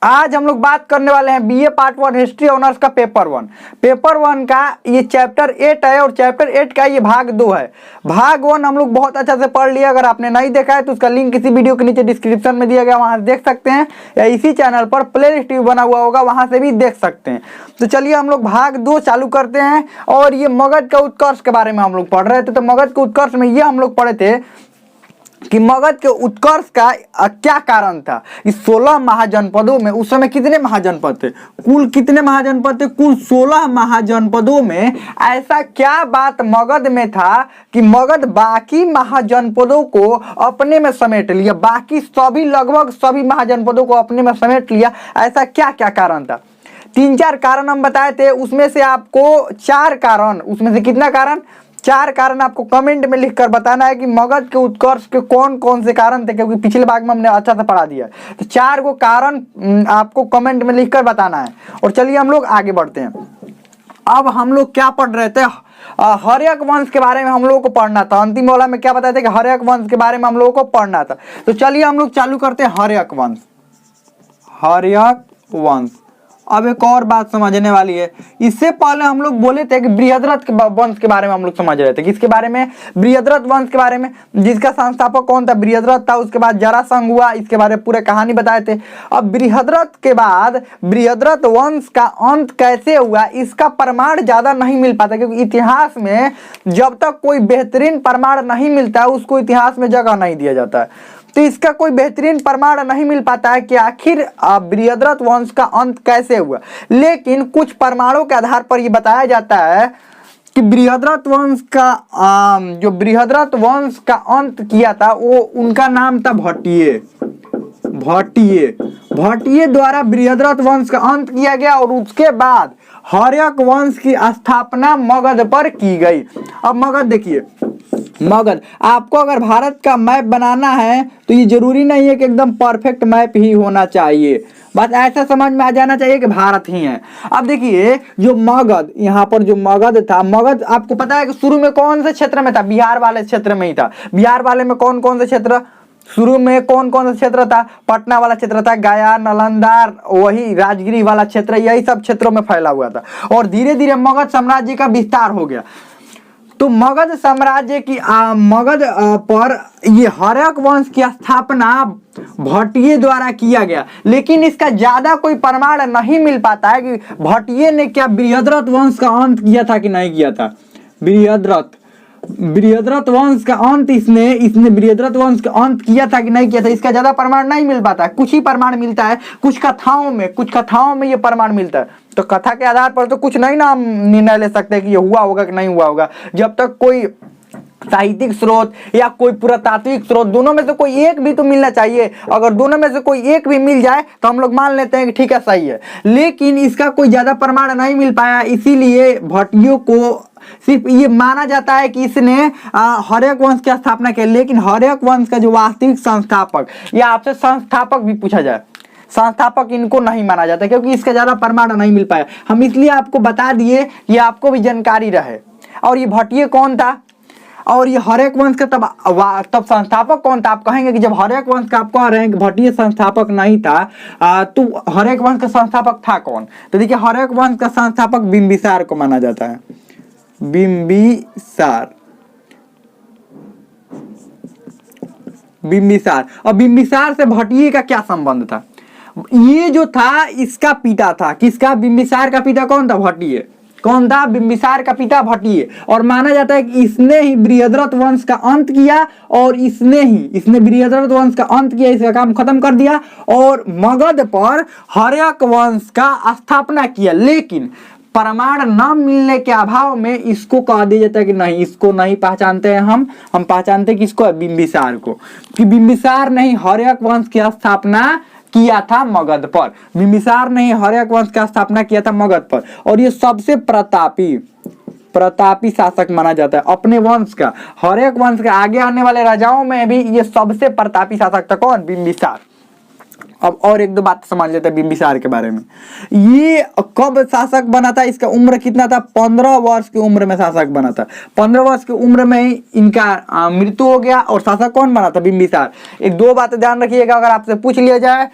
आज हम लोग बात करने वाले हैं बीए पार्ट 1 हिस्ट्री ऑनर्स का पेपर 1। पेपर 1 का ये चैप्टर 8 है और चैप्टर 8 का ये भाग 2 है। भाग 1 हम लोग बहुत अच्छा से पढ़ लिया। अगर आपने नहीं देखा है तो उसका लिंक इसी वीडियो के नीचे डिस्क्रिप्शन में दिया गया, वहां से देख सकते हैं, या इसी चैनल पर प्ले लिस्ट भी बना हुआ होगा, वहां से भी देख सकते हैं। तो चलिए हम लोग भाग 2 चालू करते हैं। और ये मगध का उत्कर्ष के बारे में हम लोग पढ़ रहे थे। तो मगध के उत्कर्ष में ये हम लोग पढ़े थे कि मगध के उत्कर्ष का क्या कारण था। इस 16 महाजनपदों में उस समय कितने महाजनपद थे, कुल कितने महाजनपद थे, कुल 16 महाजनपदों में ऐसा क्या बात मगध में था कि मगध बाकी महाजनपदों को अपने में समेट लिया, बाकी सभी लगभग सभी महाजनपदों को अपने में समेट लिया। ऐसा क्या क्या कारण था। 3-4 कारण हम बताए थे, उसमें से आपको 4 कारण, उसमें से कितना कारण, 4 कारण आपको कमेंट में लिखकर बताना है कि मगध के उत्कर्ष के कौन कौन से कारण थे, क्योंकि पिछले भाग में हमने अच्छा से पढ़ा दिया। तो 4 को कारण आपको कमेंट में लिखकर बताना है। और चलिए हम लोग आगे बढ़ते हैं। अब हम लोग क्या पढ़ रहे थे, हर्यक वंश के बारे में हम लोगों को पढ़ना था। अंतिम वाला में क्या बताया था कि हर्यक वंश के बारे में हम लोगों को पढ़ना था। तो चलिए हम लोग चालू करते हैं हर्यक वंश। हर्यक वंश अब एक और बात समझने वाली है। इससे पहले हम लोग बोले थे कि बृहद्रथ वंश के बारे में हम लोग समझ रहे थे। किसके बारे में, बृहद्रथ वंश के बारे में, जिसका संस्थापक कौन था, बृहद्रथ था। उसके बाद जरासंध हुआ, इसके बारे में पूरे कहानी बताए थे। अब बृहद्रथ के बाद बृहद्रथ वंश का अंत कैसे हुआ, इसका प्रमाण ज्यादा नहीं मिल पाता, क्योंकि इतिहास में जब तक कोई बेहतरीन प्रमाण नहीं मिलता है उसको इतिहास में जगह नहीं दिया जाता है। तो इसका कोई बेहतरीन प्रमाण नहीं मिल पाता है कि आखिर बृहद्रथ वंश का अंत कैसे हुआ। लेकिन कुछ प्रमाणों के आधार पर यह बताया जाता है कि बृहद्रथ वंश का जो बृहद्रथ वंश का अंत किया था वो उनका नाम था भट्टिये। भट्टिये द्वारा बृहद्रथ वंश का अंत किया गया और उसके बाद हर्यक वंश की स्थापना मगध पर की गई। अब मगध देखिए, मगध आपको अगर भारत का मैप बनाना है तो ये जरूरी नहीं है कि एकदम परफेक्ट मैप ही होना चाहिए, बस ऐसा समझ में आ जाना चाहिए कि भारत ही है। अब देखिए जो मगध, यहाँ पर जो मगध था, मगध आपको पता है कि शुरू में कौन से क्षेत्र में था, बिहार वाले क्षेत्र में ही था। बिहार वाले में कौन कौन से क्षेत्र, शुरू में कौन कौन सा क्षेत्र था, पटना वाला क्षेत्र था, गया, नालंदा, वही राजगिरी वाला क्षेत्र, यही सब क्षेत्रों में फैला हुआ था। और धीरे धीरे मगध साम्राज्य का विस्तार हो गया। तो मगध साम्राज्य की मगध पर ये हर्यक वंश की स्थापना भट्टिये द्वारा किया गया। लेकिन इसका ज्यादा कोई प्रमाण नहीं मिल पाता है कि भट्टिये ने क्या बृहद्रथ वंश का अंत किया था कि नहीं किया था। बृहद्रथ वंश का अंत इसने बृहद्रथ वंश का अंत किया था कि नहीं किया था, इसका ज्यादा प्रमाण नहीं मिल पाता है। कुछ ही प्रमाण मिलता है, कुछ कथाओं में ये प्रमाण मिलता है। तो कथा के आधार पर तो कुछ नहीं ना हम निर्णय ले सकते कि ये हुआ होगा कि नहीं हुआ होगा। जब तक कोई साहित्यिक स्रोत या कोई पुरातात्विक स्रोत, दोनों में से कोई एक भी तो मिलना चाहिए। अगर दोनों में से कोई एक भी मिल जाए तो हम लोग मान लेते हैं कि ठीक है, सही है। लेकिन इसका कोई ज्यादा प्रमाण नहीं मिल पाया, इसीलिए भट्टियों को सिर्फ ये माना जाता है कि इसने हर्यक वंश की स्थापना की। लेकिन हर्यक वंश का जो वास्तविक संस्थापक, या आपसे संस्थापक भी पूछा जाए, संस्थापक इनको नहीं माना जाता, क्योंकि इसका ज्यादा प्रमाण नहीं मिल पाया। हम इसलिए आपको बता दिए कि आपको भी जानकारी रहे। और ये भट्टिये कौन था और ये हर्यक वंश का तब संस्थापक कौन था। आप कहेंगे कि जब हर्यक वंश का आप कह रहे हैं कि भट्टिये संस्थापक नहीं था, तो हर्यक वंश का संस्थापक था कौन। तो देखिए हर्यक वंश का संस्थापक बिंबिसार को माना जाता है। बिंबिसार और बिंबिसार से भट्टिये का क्या संबंध था। ये जो था इसका पिता था, किसका, बिंबिसार का पिता कौन था, भट्टिये। कौन था, बिंबिसार का पिता भट्टिये। और माना जाता है कि इसने ही बृहद्रथ वंश का अंत किया और इसने बृहद्रथ वंश का अंत किया, इसका काम खत्म कर दिया और मगध पर हर्यक वंश का स्थापना किया। लेकिन प्रमाण न मिलने के अभाव में इसको कह दिया जाता है कि नहीं, इसको नहीं पहचानते हैं हम पहचानते हैं किसको, बिंबिसार को, कि बिंबिसार ने हर्यक वंश की स्थापना किया था मगध पर। बिंबिसार ने हर्यक वंश का स्थापना किया था मगध पर। और ये सबसे प्रतापी शासक माना जाता है अपने वंश का। हर्यक वंश के आगे आने वाले राजाओं में भी ये सबसे प्रतापी शासक था कौन, बिंबिसार। अब और एक दो बात समझ लेते हैं बिंबिसार के बारे में। ये कब शासक बना था, इसका उम्र कितना था, 15 वर्ष की उम्र में शासक बना था। 15 वर्ष की उम्र में ही इनका मृत्यु हो गया। और शासक कौन बना था, बिंबिसार। एक दो बातें ध्यान रखिएगा, अगर आपसे पूछ लिया जाए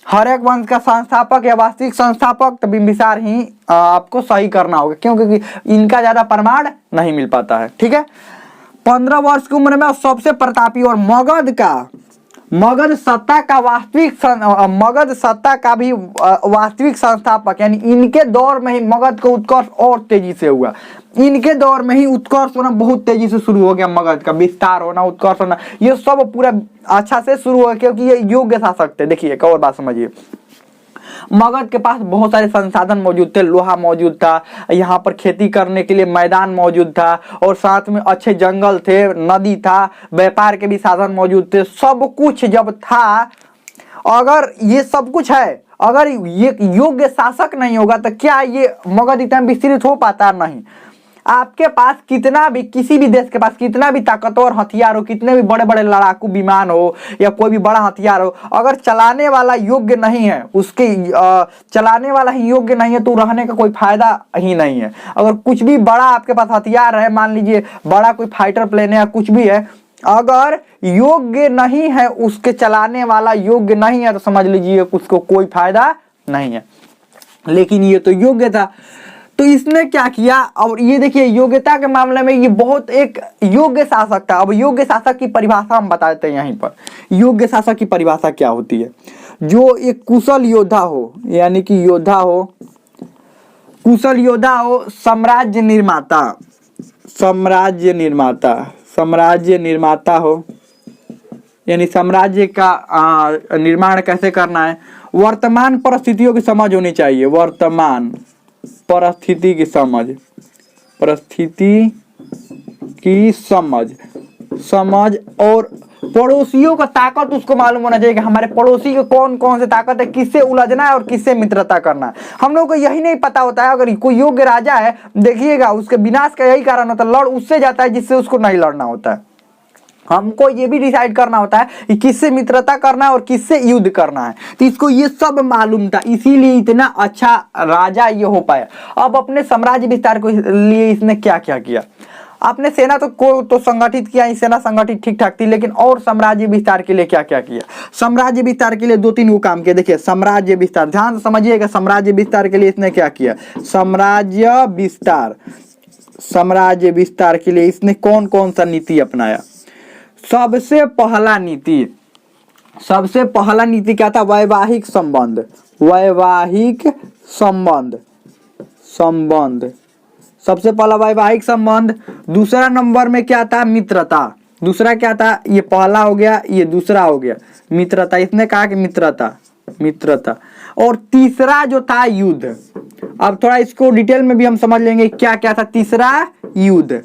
हर्यक वंश का संस्थापक या वास्तविक संस्थापक तो बिंबिसार ही आपको सही करना होगा, क्योंकि इनका ज्यादा प्रमाण नहीं मिल पाता है। ठीक है, 15 वर्ष की उम्र में सबसे प्रतापी और मगध सत्ता का भी वास्तविक संस्थापक, यानी इनके दौर में ही मगध का उत्कर्ष और तेजी से हुआ। इनके दौर में ही उत्कर्ष होना बहुत तेजी से शुरू हो गया, मगध का विस्तार होना, उत्कर्ष होना, ये सब पूरा अच्छा से शुरू हुआ, क्योंकि ये योग्य शासक थे। देखिए एक और बात समझिए, मगध के पास बहुत सारे संसाधन मौजूद थे, लोहा मौजूद था, यहाँ पर खेती करने के लिए मैदान मौजूद था, और साथ में अच्छे जंगल थे, नदी था, व्यापार के भी साधन मौजूद थे, सब कुछ जब था। अगर ये सब कुछ है, अगर ये योग्य शासक नहीं होगा तो क्या ये मगध इतना विस्तृत हो पाता? नहीं। आपके पास कितना भी, किसी भी देश के पास कितना भी ताकतवर हथियार हो, कितने भी बड़े बड़े लड़ाकू विमान हो या कोई भी बड़ा हथियार हो, अगर चलाने वाला योग्य नहीं है, उसके चलाने वाला ही योग्य नहीं है, तो रहने का कोई फायदा ही नहीं है। अगर कुछ भी बड़ा आपके पास हथियार है, मान लीजिए बड़ा कोई फाइटर प्लेन है या कुछ भी है, अगर योग्य नहीं है, उसके चलाने वाला योग्य नहीं है, तो समझ लीजिए उसको कोई फायदा नहीं है। लेकिन ये तो योग्य था, तो इसने क्या किया? और ये देखिए योग्यता के मामले में ये बहुत एक योग्य शासक था। अब योग्य शासक की परिभाषा हम बताते हैं यहीं पर। योग्य शासक की परिभाषा क्या होती है? जो एक कुशल योद्धा हो, यानी कि योद्धा हो, कुशल योद्धा हो, साम्राज्य निर्माता हो, यानी साम्राज्य का निर्माण कैसे करना है, वर्तमान परिस्थितियों की समझ होनी चाहिए, वर्तमान परिस्थिति की समझ और पड़ोसियों का ताकत उसको मालूम होना चाहिए कि हमारे पड़ोसी के कौन कौन से ताकत है, किससे उलझना है और किससे मित्रता करना है। हम लोग को यही नहीं पता होता है। अगर कोई योग्य राजा है, देखिएगा उसके विनाश का यही कारण होता है, लड़ उससे जाता है जिससे उसको नहीं लड़ना होता है। हमको ये भी डिसाइड करना होता है कि किससे मित्रता करना है और किससे युद्ध करना है, तो इसको ये सब मालूम था, इसीलिए इतना अच्छा राजा ये हो पाया। अब अपने साम्राज्य विस्तार के लिए इसने क्या क्या किया? अपने सेना तो संगठित किया, सेना संगठित ठीक ठाक थी, लेकिन और साम्राज्य विस्तार के लिए क्या क्या किया? साम्राज्य विस्तार के लिए 2-3 वो काम किया। देखिए साम्राज्य विस्तार, ध्यान से समझिएगा, साम्राज्य विस्तार के लिए इसने क्या किया? साम्राज्य विस्तार के लिए इसने कौन कौन सा नीति अपनाया? सबसे पहला नीति क्या था? वैवाहिक संबंध। सबसे पहला वैवाहिक संबंध। दूसरा नंबर में क्या था? मित्रता। दूसरा क्या था? ये पहला हो गया, ये दूसरा हो गया, मित्रता। इसने कहा कि मित्रता। और तीसरा जो था युद्ध। अब थोड़ा इसको डिटेल में भी हम समझ लेंगे क्या क्या था। तीसरा युद्ध।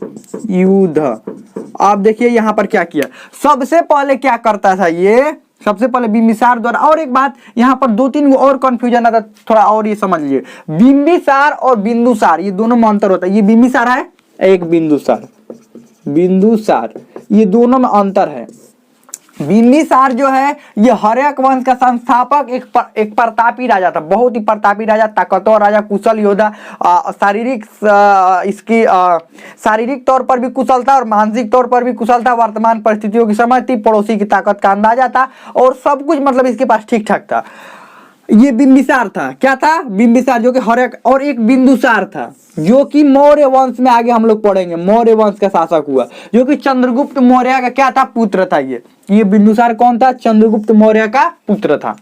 आप देखिए यहाँ पर क्या किया। सबसे पहले क्या करता था ये? सबसे पहले बिंबिसार द्वारा। और एक बात यहाँ पर 2-3 और कंफ्यूजन आता, थोड़ा और ये समझ लीजिए। बिंबिसार और बिंदुसार ये दोनों में अंतर होता है। ये बिंबिसार है, एक बिंदुसार, ये दोनों में अंतर है। बिंबिसार जो है ये हर्यक वंश का संस्थापक, एक प्रतापी राजा था, बहुत ही प्रतापी राजा, ताकतवर राजा, कुशल योद्धा, शारीरिक तौर पर भी कुशल था और मानसिक तौर पर भी कुशल था। वर्तमान परिस्थितियों की समझ थी, पड़ोसी की ताकत का अंदाजा था, और सब कुछ मतलब इसके पास ठीक ठाक था। ये बिंबिसार था। क्या था? बिंबिसार, जो कि हर्यक। और एक बिंदुसार था जो कि मौर्य वंश में आगे हम लोग पढ़ेंगे, मौर्य वंश का शासक हुआ, जो कि चंद्रगुप्त मौर्य का क्या था? पुत्र था। ये बिंदुसार कौन था? चंद्रगुप्त मौर्य का पुत्र था।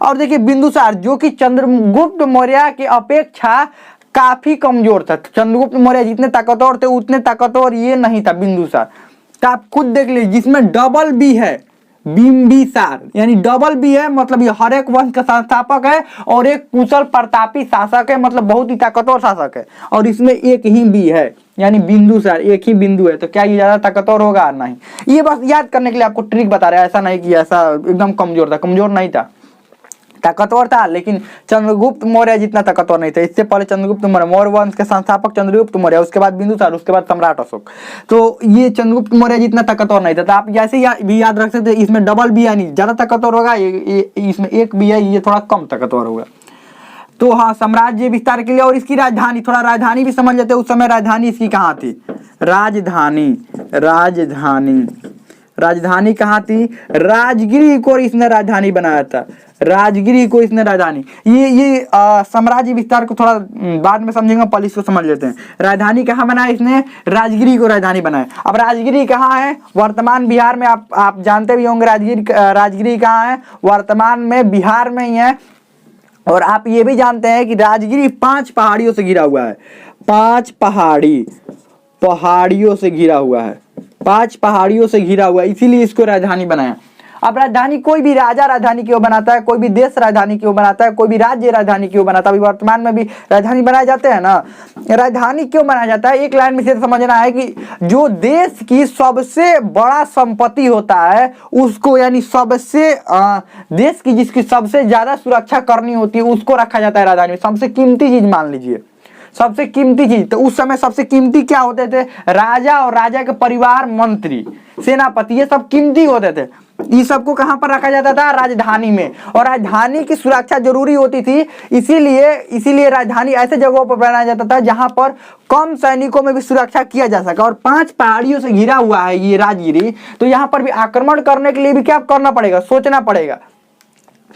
और देखिए बिंदुसार जो कि चंद्रगुप्त मौर्य की अपेक्षा काफी कमजोर था। चंद्रगुप्त मौर्य जितने ताकतवर थे उतने ताकतवर ये नहीं था बिंदुसार। तो आप खुद देख लीजिए, जिसमें डबल बी है बिंबिसार, यानी डबल बी है, मतलब ये हर्यक वंश का संस्थापक है और एक कुशल प्रतापी शासक है, मतलब बहुत ही ताकतवर शासक है। और इसमें एक ही बी है, यानी बिंदुसार, एक ही बिंदु है, तो क्या ये ज्यादा ताकतवर होगा? नहीं। ये बस याद करने के लिए आपको ट्रिक बता रहा है, ऐसा नहीं कि ऐसा एकदम कमजोर था। कमजोर नहीं था, ताकतवर था, लेकिन चंद्रगुप्त मौर्य जितना ताकतवर नहीं था। इससे पहले चंद्रगुप्त मौर्य, मौर्य वंश के संस्थापक चंद्रगुप्त मौर्य, उसके बाद बिंदुसार, उसके बाद सम्राट अशोक। तो ये चंद्रगुप्त मौर्य जितना ताकतवर नहीं था। तो आप जैसे भी याद रख सकते, इसमें डबल बी यानी ज्यादा ताकतवर होगा, इसमें एक बी है, ये थोड़ा कम ताकतवर होगा। तो हाँ, साम्राज्य विस्तार के लिए। और इसकी राजधानी, थोड़ा राजधानी भी समझ लेते हैं। उस समय राजधानी इसकी कहाँ थी? राजधानी कहाँ थी? राजगिरी को इसने राजधानी बनाया था, राजगिरी को इसने राजधानी। ये साम्राज्य विस्तार को थोड़ा बाद में समझेंगे, पहले इसको समझ लेते हैं। राजधानी कहाँ बनाया इसने? राजगिरी को राजधानी बनाया। अब राजगिरी कहाँ है? वर्तमान बिहार में। आप जानते भी होंगे राजगिरी कहाँ है? वर्तमान में बिहार में ही है। और आप ये भी जानते हैं कि राजगिरी 5 पहाड़ियों से घिरा हुआ है, 5 पहाड़ियों से घिरा हुआ है, 5 पहाड़ियों से घिरा हुआ है, इसीलिए इसको राजधानी बनाया। अब राजधानी कोई भी राजा राजधानी क्यों बनाता है, कोई भी देश राजधानी क्यों बनाता है, कोई भी राज्य राजधानी क्यों बनाता है? अभी वर्तमान में भी राजधानी बनाए जाते हैं ना। राजधानी क्यों बनाया जाता है? एक लाइन में से समझना है कि जो देश की सबसे बड़ा संपत्ति होता है उसको, यानी सबसे देश की जिसकी सबसे ज्यादा सुरक्षा करनी होती है उसको रखा जाता है राजधानी में। सबसे कीमती चीज मान लीजिए, सबसे कीमती चीज, तो उस समय सबसे कीमती क्या होते थे? राजा और राजा के परिवार, मंत्री, सेनापति, ये सब कीमती होते थे। ये सबको कहां पर रखा जाता था? राजधानी में। और राजधानी की सुरक्षा जरूरी होती थी, इसीलिए राजधानी ऐसे जगहों पर बनाया जाता था जहां पर कम सैनिकों में भी सुरक्षा किया जा सके। और 5 पहाड़ियों से घिरा हुआ है ये राजगिरी, तो यहाँ पर भी आक्रमण करने के लिए भी क्या करना पड़ेगा? सोचना पड़ेगा।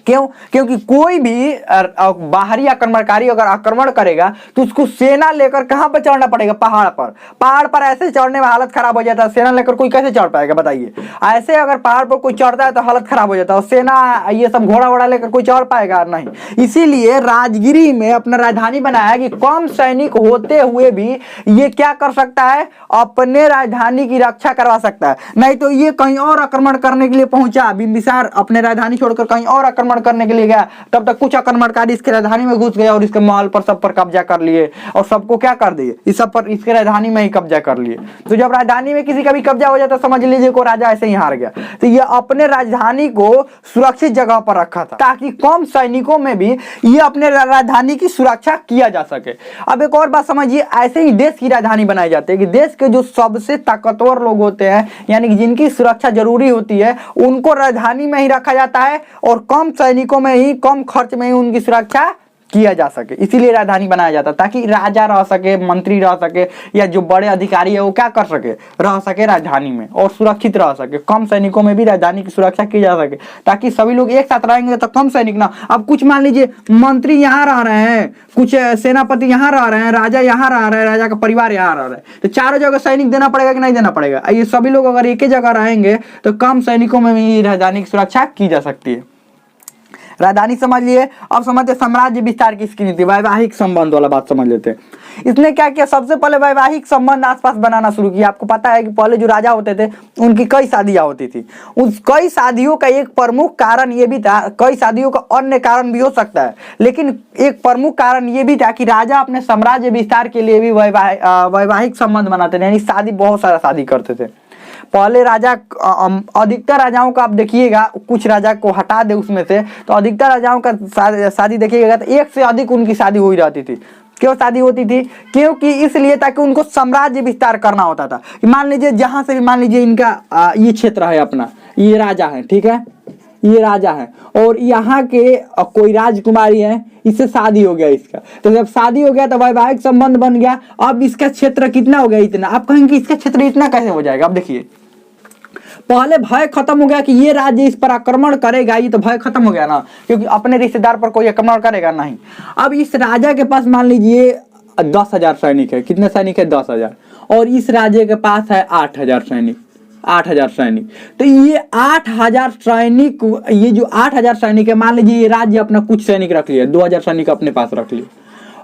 क्यों? क्योंकि कोई भी बाहरी आक्रमणकारी अगर आक्रमण करेगा तो उसको सेना लेकर कहां पर चढ़ना पड़ेगा? पहाड़ पर। पहाड़ पर ऐसे चढ़ने में हालत खराब हो जाता है, सेना लेकर कोई कैसे चढ़ पाएगा बताइए? ऐसे अगर पहाड़ पर कोई चढ़ता है तो हालत खराब हो जाता है, और सेना ये सब घोड़ा वोड़ा लेकर कोई चढ़ पाएगा नहीं। इसीलिए राजगिरी में अपना राजधानी बनाया कि कम सैनिक होते हुए भी ये क्या कर सकता है? अपने राजधानी की रक्षा करवा सकता है। नहीं तो ये कहीं और आक्रमण करने के लिए पहुंचा, बिंबिसार अपने राजधानी छोड़कर कहीं और आक्रमण करने के लिए गया, तब तक कुछ आक्रमणकारी इसके राजधानी में घुस गए और इसके महल पर, सब पर कब्जा कर लिए और सबको क्या कर दिए? इस सब पर इसके राजधानी में ही कब्जा कर लिए। तो जब राजधानी में किसी का भी कब्जा हो जाता समझ लीजिए को राजा ऐसे ही हार गया। तो ये अपने राजधानी को सुरक्षित जगह पर रखा था ताकि कम सैनिकों में भी ये अपने राजधानी की सुरक्षा किया जा सके। अब एक और बात समझिए, ऐसे ही देश की राजधानी बनाई जाती है कि देश के जो सबसे ताकतवर लोग होते हैं, यानी कि जिनकी सुरक्षा जरूरी होती है, उनको राजधानी में ही रखा जाता है और कम सैनिकों में ही, कम खर्च में ही उनकी सुरक्षा किया जा सके। इसीलिए राजधानी बनाया जाता है ताकि राजा रह सके, मंत्री रह सके, या जो बड़े अधिकारी है वो क्या कर सके? रह सके राजधानी में और सुरक्षित रह सके। कम सैनिकों में भी राजधानी की सुरक्षा की जा सके ताकि सभी लोग एक साथ रहेंगे तो कम सैनिक ना। अब कुछ मान लीजिए मंत्री यहाँ रह रहे हैं, कुछ सेनापति यहाँ रह रहे हैं, राजा यहाँ रह रहे हैं, राजा का परिवार यहाँ रह रहा है, तो चारों जगह सैनिक देना पड़ेगा कि नहीं देना पड़ेगा? ये सभी लोग अगर एक ही जगह रहेंगे तो कम सैनिकों में भी राजधानी की सुरक्षा की जा सकती है। राजधानी समझ लिए। अब समझते साम्राज्य विस्तार की इसकी नीति, वैवाहिक संबंध वाला बात समझ लेते हैं। इसने क्या किया? सबसे पहले वैवाहिक संबंध आसपास बनाना शुरू किया। आपको पता है कि पहले जो राजा होते थे उनकी कई शादियां होती थी। उस कई शादियों का एक प्रमुख कारण ये भी था, कई शादियों का अन्य कारण भी हो सकता है, लेकिन एक प्रमुख कारण ये भी था कि राजा अपने साम्राज्य विस्तार के लिए भी वैवाहिक संबंध बनाते थे, यानी शादी, बहुत सारा शादी करते थे। पहले राजा, अधिकतर राजाओं का आप देखिएगा, कुछ राजा को हटा दे उसमें से, तो अधिकतर राजाओं का शादी देखिएगा तो एक से अधिक उनकी शादी हुई रहती थी। क्यों शादी होती थी? क्योंकि इसलिए ताकि उनको साम्राज्य विस्तार करना होता था। मान लीजिए जहां से भी, मान लीजिए इनका ये क्षेत्र है अपना, ये राजा है, ठीक है, ये राजा है और यहाँ के कोई राजकुमारी है, इससे शादी हो गया इसका। तो जब शादी हो गया तो वैवाहिक संबंध बन गया। अब इसका क्षेत्र कितना हो गया? इतना। आप कहेंगे इसका क्षेत्र इतना कैसे हो जाएगा? अब देखिए, पहले भय खत्म हो गया कि ये राज्य इस पर आक्रमण करेगा, ये तो भय खत्म हो गया ना, क्योंकि अपने रिश्तेदार पर कोई आक्रमण करेगा नहीं। अब इस राजा के पास मान लीजिए 10,000 सैनिक है। कितने सैनिक है? 10,000। और इस राज्य के पास है 8,000 सैनिक, 8,000 सैनिक। तो ये 8,000 सैनिक, ये जो 8,000 सैनिक है, मान लीजिए ये राज्य अपना कुछ सैनिक रख लिया, 2,000 सैनिक अपने पास रख लिए,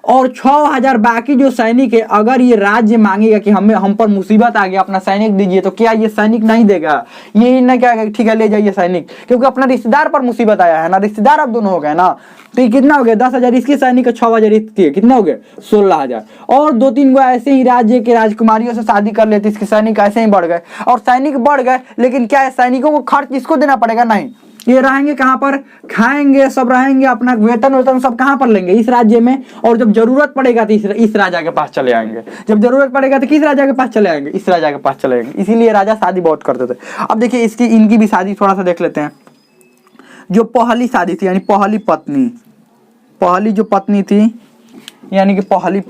और 6,000 बाकी जो सैनिक है, अगर ये राज्य मांगेगा कि हम पर मुसीबत आ गया, अपना सैनिक दीजिए, तो क्या ये सैनिक नहीं देगा? ये नहीं कहेगा ठीक है ले जाइए सैनिक, क्योंकि अपना रिश्तेदार पर मुसीबत आया है ना, रिश्तेदार अब दोनों हो गए ना। तो ये कितना हो गया? 10,000 इसके सैनिक, 6,000 इसके, कितना हो गया? 16,000। और 2-3 गो ऐसे ही राज्य के राजकुमारियों से शादी कर लेते, इसके सैनिक ऐसे ही बढ़ गए। और सैनिक बढ़ गए, लेकिन क्या है, सैनिकों को खर्च इसको देना पड़ेगा? नहीं। ये रहेंगे कहाँ पर? खाएंगे, सब रहेंगे, अपना वेतन सब कहाँ पर लेंगे? इस राज्य में। और जब जरूरत पड़ेगा तो इस राजा के पास चले आएंगे। जब जरूरत पड़ेगा तो किस राजा के पास चले आएंगे? इस राजा के पास चले आएंगे। इसीलिए राजा शादी बहुत करते थे। अब देखिए इनकी भी शादी थोड़ा सा देख लेते हैं। जो पहली शादी थी, यानी पहली पत्नी, पहली जो पत्नी थी, यानी कि पहली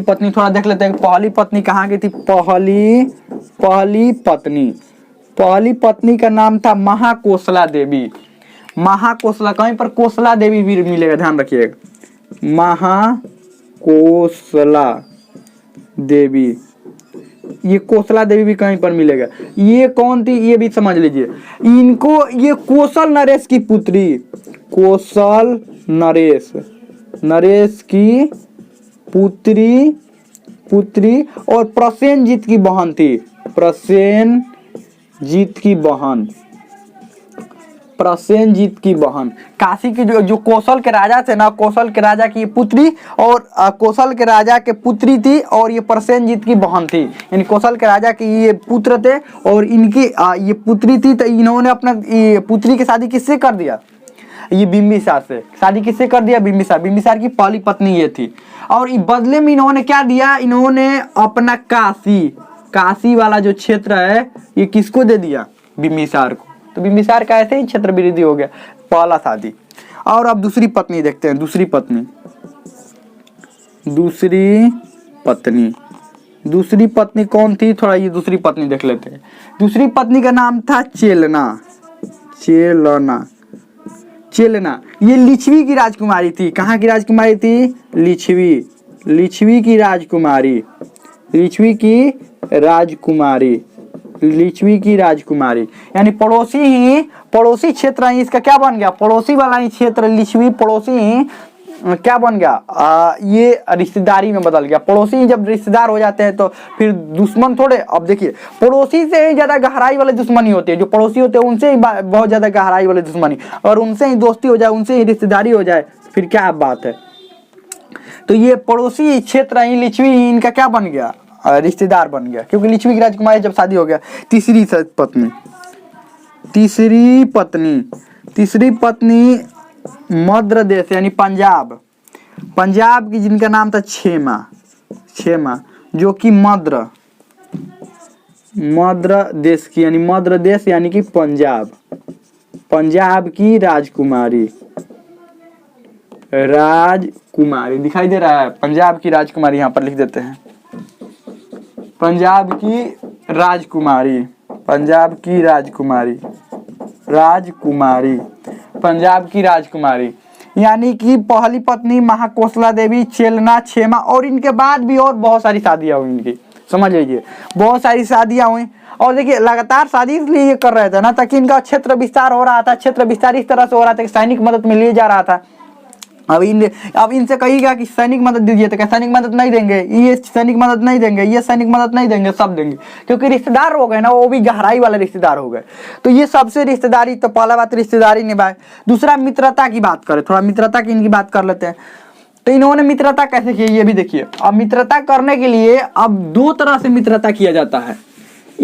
पत्नी थोड़ा देख लेते हैं। पहली पत्नी कहाँ की थी? पहली पत्नी पहली पत्नी का नाम था महाकोसला देवी। महाकोसला, कहीं पर कोसला देवी भी मिलेगा, ध्यान रखिएगा। महाकोसला देवी, ये कोसला देवी भी कहीं पर मिलेगा। ये कौन थी ये भी समझ लीजिए। इनको, ये कौशल नरेश की पुत्री, कौशल नरेश की पुत्री और प्रसेनजीत की बहन थी। प्रसेनजीत की बहन काशी के जो कौशल के राजा थे ना, कौशल के राजा की पुत्री और कौशल के राजा के पुत्री थी और ये प्रसेनजीत की बहन थी। यानी कौशल के राजा के ये पुत्र थे और इनकी ये पुत्री थी। तो इन्होंने अपना ये पुत्री की शादी किससे कर दिया? ये बिंबिसार से शादी किससे कर दिया? बिंबिसार की पहली पत्नी ये थी। और बदले में इन्होंने क्या दिया? इन्होंने अपना काशी वाला जो क्षेत्र है ये किसको दे दिया? बिंबिसार को। तो बिंबिसार का ऐसे ही क्षेत्र वृद्धि हो गया, पहला शादी। और अब दूसरी पत्नी देखते हैं। दूसरी पत्नी कौन थी? थोड़ा ये दूसरी पत्नी देख लेते हैं। दूसरी पत्नी का नाम था चेलना। ये लिच्छवी की राजकुमारी थी। कहाँ की राजकुमारी थी? लिच्छवी की राजकुमारी। यानी पड़ोसी क्षेत्र ही इसका क्या बन गया? पड़ोसी वाला ही क्षेत्र लिच्छवी पड़ोसी ही क्या बन गया? ये रिश्तेदारी में बदल गया। पड़ोसी ही जब रिश्तेदार हो जाते हैं तो फिर दुश्मन थोड़े। अब देखिए, पड़ोसी से ही ज्यादा गहराई वाली दुश्मनी होती है। जो पड़ोसी होते हैं उनसे ही बहुत ज्यादा गहराई वाली दुश्मनी, और उनसे ही दोस्ती हो जाए, उनसे ही रिश्तेदारी हो जाए, फिर क्या बात है। तो ये पड़ोसी क्षेत्र ही लिच्छवी इनका क्या बन गया? रिश्तेदार बन गया, क्योंकि लिच्छवी की राजकुमारी जब शादी हो गया। तीसरी पत्नी मध्य देश यानी पंजाब की, जिनका नाम था क्षेमा, जो कि मध्य देश की, यानी मध्य देश यानी कि पंजाब की राजकुमारी दिखाई दे रहा है। पंजाब की राजकुमारी यहाँ पर लिख देते हैं। पंजाब की राजकुमारी यानी कि पहली पत्नी महाकोसला देवी, चेलना, क्षेमा, और इनके बाद भी और बहुत सारी शादियां हुई इनकी। समझ लीजिए, बहुत सारी शादियां हुई। और देखिए, लगातार शादी इसलिए ये कर रहे थे ना, ताकि इनका क्षेत्र विस्तार हो रहा था। क्षेत्र विस्तार इस तरह से हो रहा था कि सैनिक मदद में लिए जा रहा था। अब इनसे कहिएगा कि सैनिक मदद दीजिए तो क्या सैनिक मदद नहीं देंगे? ये सैनिक मदद नहीं देंगे, ये सैनिक मदद नहीं देंगे, सब देंगे, क्योंकि रिश्तेदार हो गए ना, वो भी गहराई वाले रिश्तेदार हो गए। तो ये सबसे रिश्तेदारी, तो पहला बात रिश्तेदारी निभाए। दूसरा, मित्रता की बात करें, थोड़ा मित्रता की इनकी बात कर लेते हैं। तो इन्होंने मित्रता कैसे की ये भी देखिए। अब मित्रता करने के लिए अब दो तरह से मित्रता किया जाता है।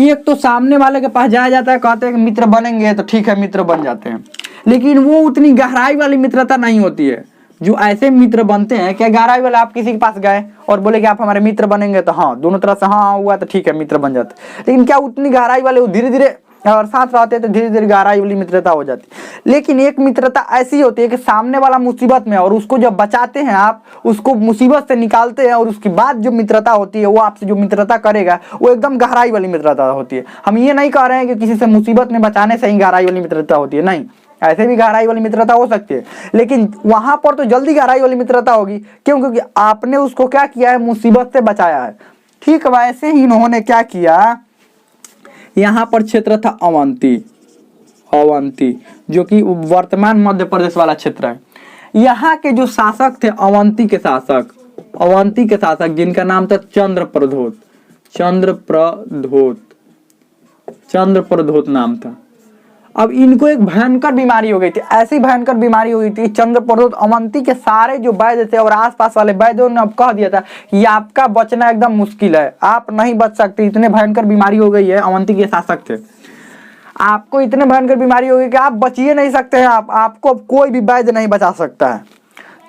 एक तो सामने वाले के पास जाया जाता है, कहते हैं कि मित्र बनेंगे, तो ठीक है मित्र बन जाते हैं, लेकिन वो उतनी गहराई वाली मित्रता नहीं होती है। जो ऐसे मित्र बनते हैं, क्या गहराई वाले आप किसी के पास गए और बोले कि आप हमारे मित्र बनेंगे, तो हाँ, दोनों तरफ से हाँ हुआ तो ठीक है मित्र बन जाते। लेकिन क्या उतनी गहराई वाले, धीरे धीरे और साथ रहते तो धीरे धीरे गहराई वाली मित्रता हो जाती। लेकिन एक मित्रता ऐसी होती है कि सामने वाला मुसीबत में, और उसको जब बचाते हैं आप, उसको मुसीबत से निकालते हैं, और उसके बाद जो मित्रता होती है, वो आपसे जो मित्रता करेगा वो एकदम गहराई वाली मित्रता होती है। हम ये नहीं कह रहे हैं कि किसी से मुसीबत में बचाने से ही गहराई वाली मित्रता होती है, नहीं, ऐसे भी गहराई वाली मित्रता हो सकती है, लेकिन वहां पर तो जल्दी गहराई वाली मित्रता होगी। क्यों? क्योंकि आपने उसको क्या किया है? मुसीबत से बचाया है। ठीक वैसे ही इन्होंने क्या किया, यहाँ पर क्षेत्र था अवंती, जो कि वर्तमान मध्य प्रदेश वाला क्षेत्र है। यहाँ के जो शासक थे, अवंती के शासक जिनका नाम था चंद्रप्रद्योत नाम था। अब इनको एक भयंकर बीमारी हो गई थी, ऐसी भयंकर बीमारी हुई थी। चंद्रप्रद्योत, अवंती के सारे जो वैद्य थे और आसपास वाले वैद्यों ने अब कह दिया था कि आपका बचना एकदम मुश्किल है, आप नहीं बच सकते, इतने भयंकर बीमारी हो गई है। अवंती के शासक थे, आपको इतने भयंकर बीमारी हो गई कि आप बचिए नहीं सकते हैं, आपको कोई भी वैद्य नहीं बचा सकता है।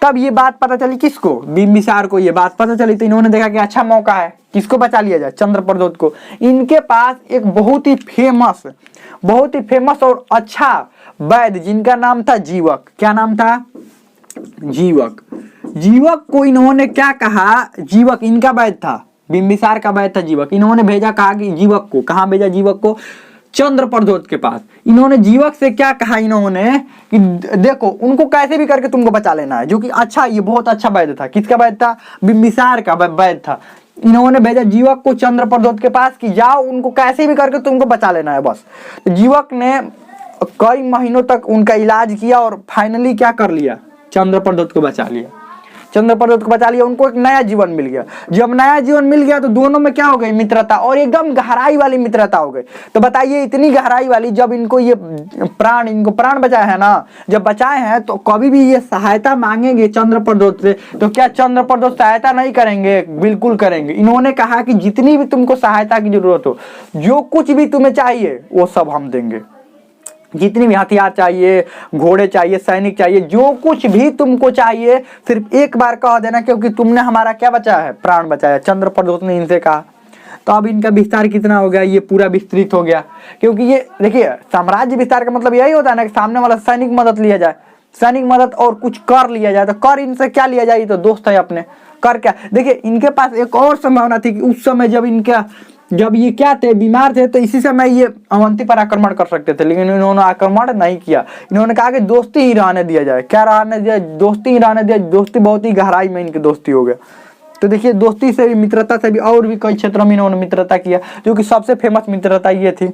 तब ये बात पता चली किसको? बिंबिसार को ये बात पता चली। तो इन्होंने देखा कि अच्छा मौका है, किसको बचा लिया जाए? चंद्रप्रद्योत को। इनके पास एक बहुत ही फेमस और अच्छा वैद्य, जिनका नाम था जीवक। क्या नाम था? जीवक को इन्होंने क्या कहा? जीवक इनका वैद्य था, बिंबिसार का वैद्य था जीवक। इन्होंने भेजा, कहा कि जीवक को, कहाँ भेजा जीवक को? चंद्र प्रद्योत के पास। इन्होंने जीवक से क्या कहा इन्होंने कि देखो उनको कैसे भी करके तुमको बचा लेना है, जो कि अच्छा, ये बहुत अच्छा वैद्य था। किसका वैद्य था? बिंबिसार का वैद्य था। इन्होंने भेजा जीवक को चंद्र प्रद्योत के पास कि जाओ उनको कैसे भी करके तुमको बचा लेना है बस। तो जीवक ने कई महीनों तक उनका इलाज किया और फाइनली क्या कर लिया? चंद्र प्रद्योत को बचा लिया। चंद्र प्रद्योत को बचा लिया, उनको एक नया जीवन मिल गया। जब नया जीवन मिल गया तो दोनों में क्या हो गई? मित्रता, और एकदम गहराई वाली मित्रता हो गई। तो बताइए इतनी गहराई वाली, जब इनको ये इनको प्राण बचाए हैं ना, जब बचाए हैं तो कभी भी ये सहायता मांगेंगे चंद्र प्रद्योत से, तो क्या चंद्र प्रद्योत सहायता नहीं करेंगे? बिल्कुल करेंगे। इन्होंने कहा कि जितनी भी तुमको सहायता की जरूरत हो, जो कुछ भी तुम्हें चाहिए वो सब हम देंगे। जितनी भी हथियार चाहिए, घोड़े चाहिए, सैनिक चाहिए, जो कुछ भी तुमको चाहिए, सिर्फ एक बार कह देना, क्योंकि तुमने हमारा क्या बचाया है? प्राण बचाया। चंद्र प्रद्योत ने इनसे कहा। तो अब इनका विस्तार कितना हो गया? ये पूरा विस्तृत हो गया। क्योंकि ये देखिए, साम्राज्य विस्तार का मतलब यही होता है ना कि सामने वाला सैनिक मदद लिया जाए, सैनिक मदद और कुछ कर लिया जाए। तो कर इनसे क्या लिया जाए? ये तो दोस्त है अपने। कर क्या? देखिए इनके पास एक और संभावना थी कि उस समय जब ये क्या थे? बीमार थे, तो इसी समय ये अवंती पर आक्रमण कर सकते थे, लेकिन इन्होंने आक्रमण नहीं किया। इन्होंने कहा कि दोस्ती ही रहने दिया जाए। क्या रहने दिया? दोस्ती ही रहने दिया। दोस्ती बहुत ही गहराई में इनकी दोस्ती हो गया। तो देखिए दोस्ती से भी, मित्रता से भी, और भी कई क्षेत्रों में इन्होंने मित्रता किया, जो कि सबसे फेमस मित्रता ये थी।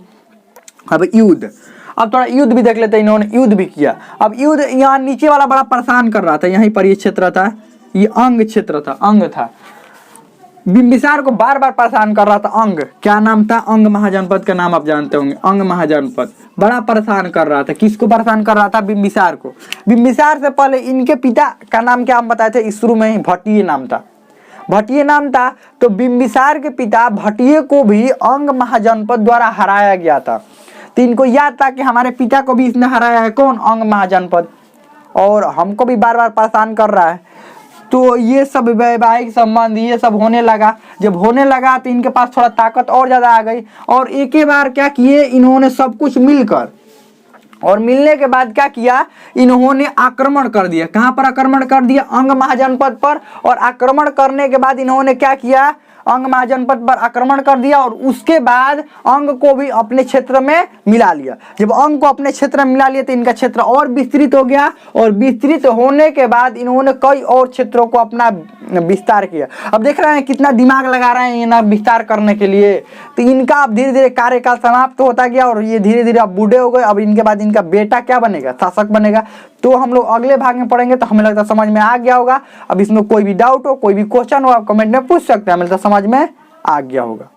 अब युद्ध, अब थोड़ा युद्ध भी देख लेते हैं। इन्होंने युद्ध भी किया। अब युद्ध, यहाँ नीचे वाला बड़ा परेशान कर रहा था, यहीं पर ये क्षेत्र था, ये अंग क्षेत्र था, अंग था। बिंबिसार को बार बार परेशान कर रहा था। अंग, क्या नाम था? अंग महाजनपद का नाम आप जानते होंगे, अंग महाजनपद। बड़ा परेशान कर रहा था। किसको परेशान कर रहा था? बिंबिसार को। बिंबिसार से पहले इनके पिता का नाम क्या हम बताए थे शुरू में ही? भट्टिय नाम था, भट्टिय नाम था। तो बिंबिसार के पिता भट्टिय को भी अंग महाजनपद द्वारा हराया गया था। तो इनको याद था कि हमारे पिता को भी इसने हराया है। कौन? अंग महाजनपद। और हमको भी बार बार परेशान कर रहा है। तो ये सब वैवाहिक संबंध ये सब होने लगा। जब होने लगा तो इनके पास थोड़ा ताकत और ज्यादा आ गई, और एक ही बार क्या किए इन्होंने? सब कुछ मिलकर, और मिलने के बाद क्या किया? इन्होंने आक्रमण कर दिया। कहां पर आक्रमण कर दिया? अंग महाजनपद पर। और आक्रमण करने के बाद इन्होंने क्या किया? अंग महाजनपद पर आक्रमण कर दिया, और उसके बाद अंग को भी अपने क्षेत्र में मिला लिया। जब अंग को अपने क्षेत्र में मिला लिया तो इनका क्षेत्र और विस्तृत हो गया, और विस्तृत होने के बाद इन्होंने कई और क्षेत्रों को अपना विस्तार किया। अब देख रहे हैं कितना दिमाग लगा रहे हैं ये विस्तार करने के लिए। तो इनका अब धीरे धीरे कार्यकाल समाप्त होता गया, और ये धीरे धीरे अब बूढ़े हो गए। अब इनके बाद इनका बेटा क्या बनेगा? शासक बनेगा। तो हम लोग अगले भाग में पढ़ेंगे। तो हमें लगता है समझ में आ गया होगा। अब इसमें कोई भी डाउट हो, कोई भी क्वेश्चन हो, आप कमेंट में पूछ सकते हैं। हमें लगता है समझ में आ गया होगा।